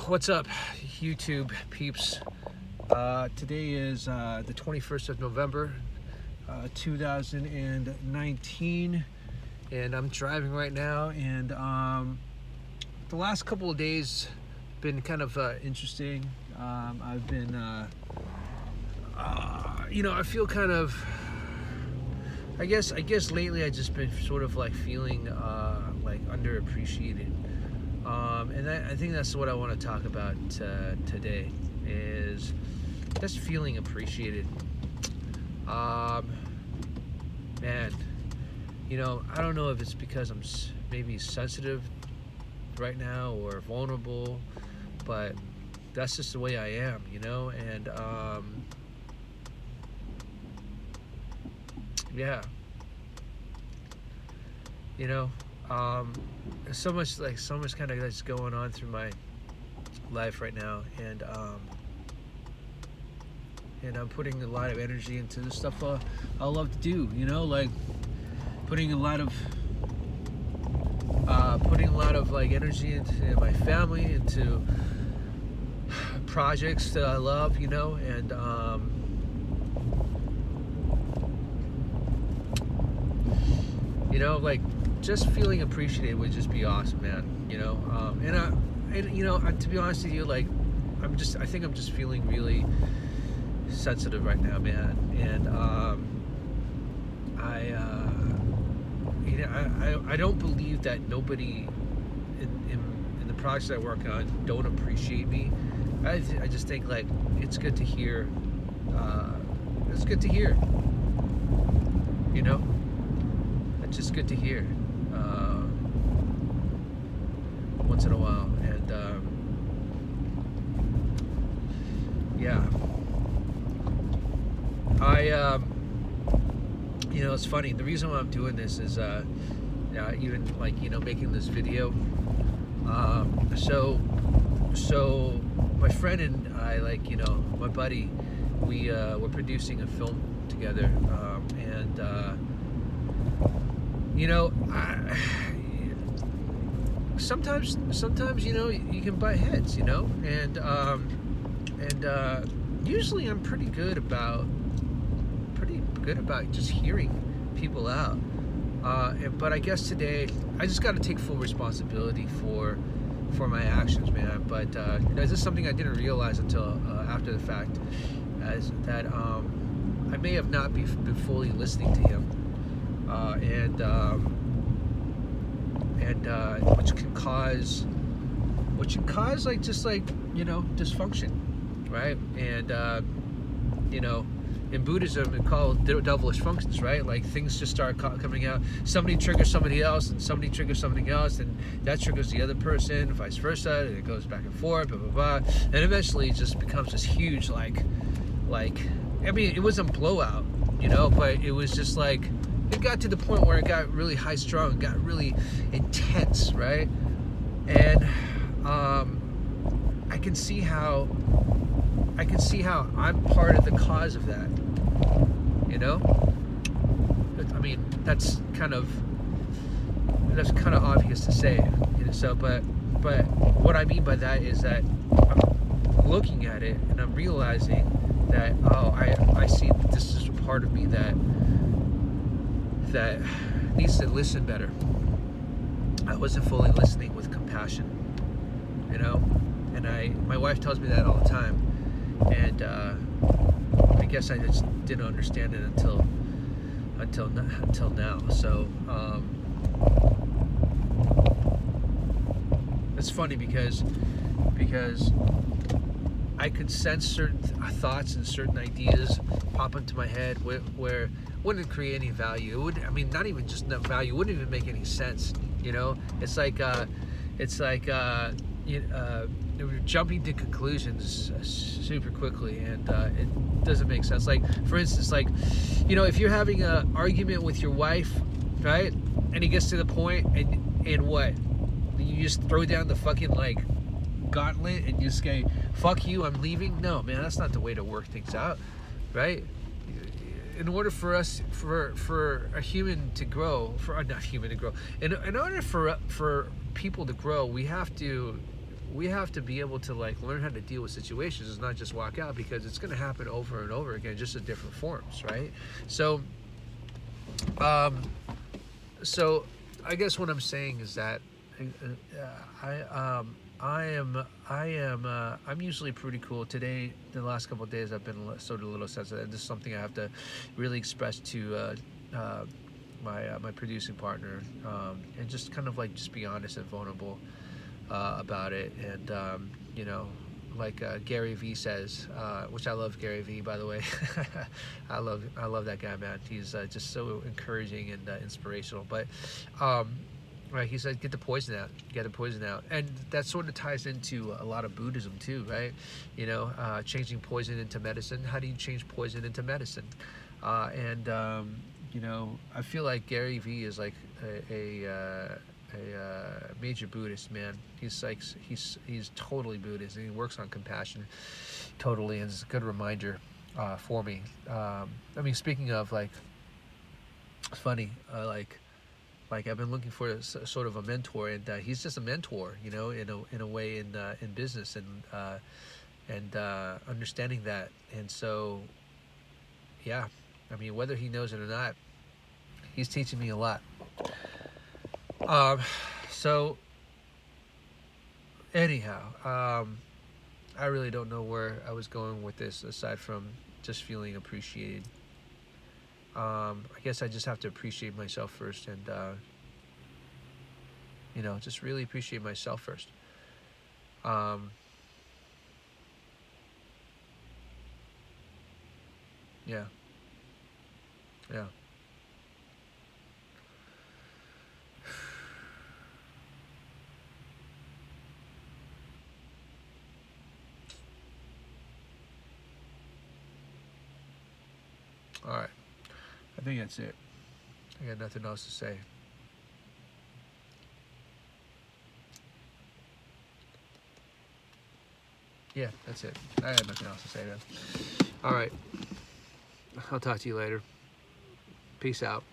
What's up, YouTube peeps? Today is the 21st of November, 2019, and I'm driving right now. And the last couple of days been kind of interesting. I've been, I feel kind of. I guess lately I just been sort of like feeling like underappreciated. And I think that's what I want to talk about today, is just feeling appreciated. Man, I don't know if it's because I'm maybe sensitive right now or vulnerable, but that's just the way I am, and yeah, there's so much kind of that's going on through my life right now, and I'm putting a lot of energy into the stuff I love to do, like putting a lot of like energy into my family, into projects that I love, and like just feeling appreciated would just be awesome, man. And to be honest with you, like I think I'm just feeling really sensitive right now, man. And I don't believe that nobody in the projects I work on don't appreciate me. I just think like it's good to hear. It's good to hear. It's just good to hear once in a while, and yeah. It's funny. The reason why I'm doing this is even like making this video. So my friend and I, like my buddy, we're producing a film together, and sometimes you can butt heads, and usually I'm pretty good about just hearing people out, but I guess today I just got to take full responsibility for my actions, man. But this is something I didn't realize until after the fact, as that I may have not been fully listening to him, and which can cause like just like dysfunction, right? And in Buddhism it's called devilish functions, right? Like things just start coming out. Somebody triggers somebody else, and somebody triggers something else, and that triggers the other person, vice versa, and it goes back and forth, blah blah blah, and eventually it just becomes this huge like I mean, it wasn't blowout, but it was just like it got to the point where it got really high strung, got really intense, right? And I can see how I'm part of the cause of that. I mean, that's kind of obvious to say. So, but what I mean by that is that I'm looking at it and I'm realizing that I see that this is a part of me that needs to listen better. I wasn't fully listening with compassion, and my wife tells me that all the time, and I guess I just didn't understand it until now. So it's funny because I could sense certain thoughts and certain ideas pop into my head where it wouldn't create any value. It would, I mean, not even just no value. It wouldn't even make any sense. It's like we're jumping to conclusions super quickly, and it doesn't make sense. Like, for instance, like if you're having an argument with your wife, right, and it gets to the point, and what, you just throw down the fucking like gauntlet and just say, fuck you, I'm leaving. No, man, that's not the way to work things out, right? In order for us, for a human to grow, in order for people to grow, we have to we have to be able to like learn how to deal with situations. It's not just walk out, because it's going to happen over and over again, just in different forms, right? So, um, so I guess what I'm saying is that I'm usually pretty cool. Today, the last couple of days, I've been sort of a little sensitive. This is something I have to really express to my producing partner, and just kind of like just be honest and vulnerable about it. And you know, like Gary Vee says, which I love Gary Vee, by the way. I love that guy, man. He's just so encouraging and inspirational. But right, he said, get the poison out, get the poison out. And that sort of ties into a lot of Buddhism too, right? You know, changing poison into medicine. How do you change poison into medicine? You know, I feel like Gary Vee is like a major Buddhist, man. He's like, he's totally Buddhist, and he works on compassion totally, and it's a good reminder for me. I mean, speaking of like, it's funny, like I've been looking for sort of a mentor, and he's just a mentor, you know, in a way, in business, and understanding that. And so, yeah, I mean, whether he knows it or not, he's teaching me a lot. So anyhow, I really don't know where I was going with this, aside from just feeling appreciated. I guess I just have to appreciate myself first, and you know, just really appreciate myself first. Yeah, yeah. All right, I think that's it. I got nothing else to say. Yeah, that's it. I got nothing else to say, man. All right, I'll talk to you later. Peace out.